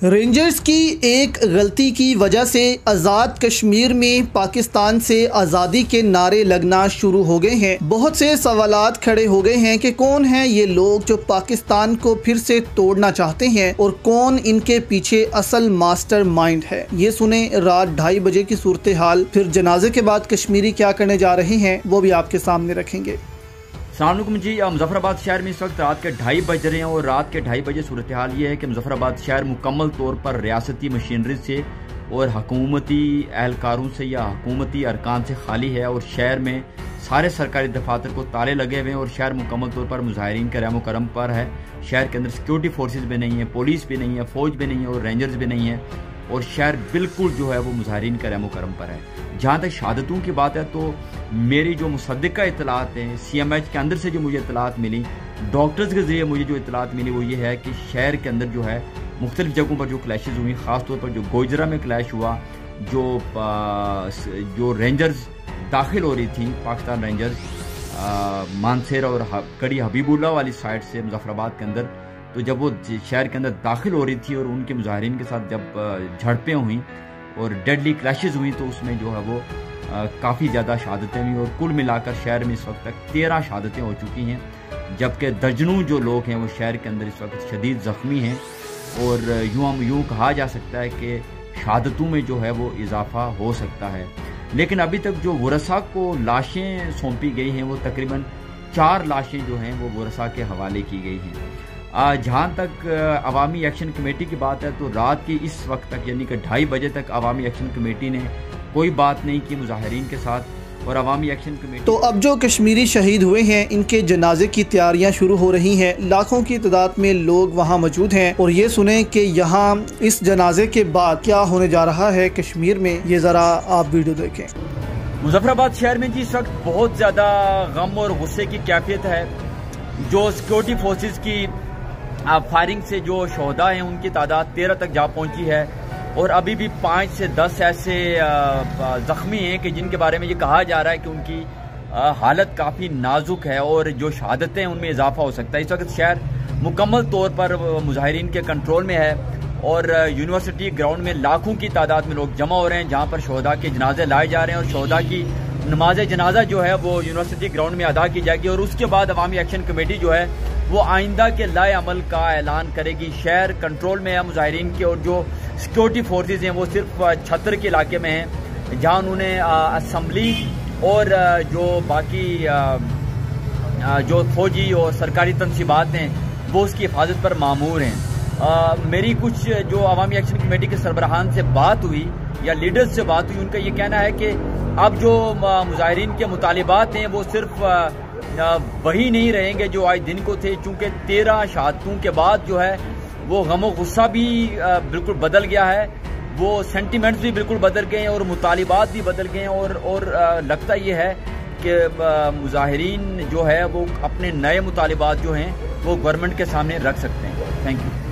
Rangers की एक गलती की वजह से आज़ाद कश्मीर में पाकिस्तान से आज़ादी के नारे लगना शुरू हो गए हैं। बहुत से सवालात खड़े हो गए हैं कि कौन हैं ये लोग जो पाकिस्तान को फिर से तोड़ना चाहते हैं और कौन इनके पीछे असल मास्टर माइंड है। ये सुने रात 2:30 बजे की सूरत हाल। फिर जनाजे के बाद कश्मीरी क्या करने जा रहे हैं वो भी आपके सामने रखेंगे। अस्सलामुअलैकुम जी। मुजफ्फराबाद शहर में इस वक्त रात के 2:30 बज रहे हैं और रात के 2:30 बजे सूरत हाल ये है कि मुजफ्फराबाद शहर मुकम्मल तौर पर रियासती मशीनरी से और हुकूमती एहलकारों से या हुकूमती अरकान से खाली है और शहर में सारे सरकारी दफातर को ताले लगे हुए हैं और शहर मुकम्मल तौर पर मुजाहिरीन के रहमो करम पर है। शहर के अंदर सिक्योरिटी फोर्सेज भी नहीं है, पुलिस भी नहीं है, फौज भी नहीं है और रेंजर्स भी नहीं है और शहर बिल्कुल जो है वो मुजाहिरीन के रहमो करम पर है। जहाँ तक शहादतों की बात है तो मेरी जो मुसद्दिका इतलात हैं CMH के अंदर से जो मुझे इतलात मिली, डॉक्टर्स के ज़रिए मुझे जो इतलात मिली वो ये है कि शहर के अंदर जो है मुख्तलिफ जगहों पर जो क्लैशेज़ हुई, ख़ास तौर पर जो गोजरा में क्लैश हुआ, जो रेंजर्स दाखिल हो रही थी, पाकिस्तान रेंजर्स मानसेरा और कड़ी हबीबुल्ला वाली साइड से मुजफ्फराबाद के अंदर, तो जब वो शहर के अंदर दाखिल हो रही थी और उनके मुजाहिरीन के साथ जब झड़पें हुई और डेडली क्लैशेज़ हुई तो उसमें जो है वो काफ़ी ज़्यादा शहादतें हुई और कुल मिलाकर शहर में इस वक्त तक 13 शहादतें हो चुकी हैं, जबकि दर्जनों जो लोग हैं वो शहर के अंदर इस वक्त शदीद ज़ख्मी हैं और यूँ कहा जा सकता है कि शहादतों में जो है वो इजाफा हो सकता है। लेकिन अभी तक जो वरसा को लाशें सौंपी गई हैं वो तकरीबन 4 लाशें जो हैं वो वरसा के हवाले की गई हैं। जहाँ तक अवामी एक्शन कमेटी की बात है तो रात की इस वक्त तक यानी कि 2:30 बजे तक अवामी एक्शन कमेटी ने कोई बात नहीं की मुजाहिरीन के साथ और अवामी एक्शन कमेटी। तो अब जो कश्मीरी शहीद हुए हैं इनके जनाजे की तैयारियां शुरू हो रही हैं। लाखों की तादाद में लोग वहां मौजूद हैं और ये सुने कि यहाँ इस जनाजे के बाद क्या होने जा रहा है कश्मीर में, ये ज़रा आप वीडियो देखें। मुजफ्फराबाद शहर में जी इस वक्त बहुत ज़्यादा गम और गुस्से की कैफियत है। जो सिक्योरिटी फोर्सेज की फायरिंग से जो शोहदा हैं उनकी तादाद 13 तक जा पहुंची है और अभी भी 5 से 10 ऐसे जख्मी हैं कि जिनके बारे में ये कहा जा रहा है कि उनकी हालत काफ़ी नाजुक है और जो शहादतें उनमें इजाफा हो सकता है। इस वक्त शहर मुकम्मल तौर पर मुजाहिरीन के कंट्रोल में है और यूनिवर्सिटी ग्राउंड में लाखों की तादाद में लोग जमा हो रहे हैं जहाँ पर शोहदा के जनाजे लाए जा रहे हैं और शोहदा की नमाज जनाजा जो है वो यूनिवर्सिटी ग्राउंड में अदा की जाएगी और उसके बाद अवामी एक्शन कमेटी जो है वो आइंदा के लाए अमल का ऐलान करेगी। शहर कंट्रोल में है मुजाहिरीन के और जो सिक्योरिटी फोर्सेज हैं वो सिर्फ छतर के इलाके में हैं जहाँ उन्होंने असम्बली और जो बाकी जो फौजी और सरकारी तनसीबात हैं वो उसकी हिफाजत पर मामूर हैं। मेरी कुछ जो अवामी एक्शन कमेटी के सरबराहान से बात हुई या लीडर्स से बात हुई, उनका ये कहना है कि अब जो मुजाहिरीन के मुतालिबात हैं वो सिर्फ वही नहीं रहेंगे जो आज दिन को थे, चूंकि 13 शहादतों के बाद जो है वो गम और गुस्सा भी बिल्कुल बदल गया है, वो सेंटिमेंट्स भी बिल्कुल बदल गए हैं और मुतालिबात भी बदल गए हैं और लगता ये है कि मुजाहिरीन जो है वो अपने नए मुतालिबात जो हैं वो गवर्नमेंट के सामने रख सकते हैं। Thank you.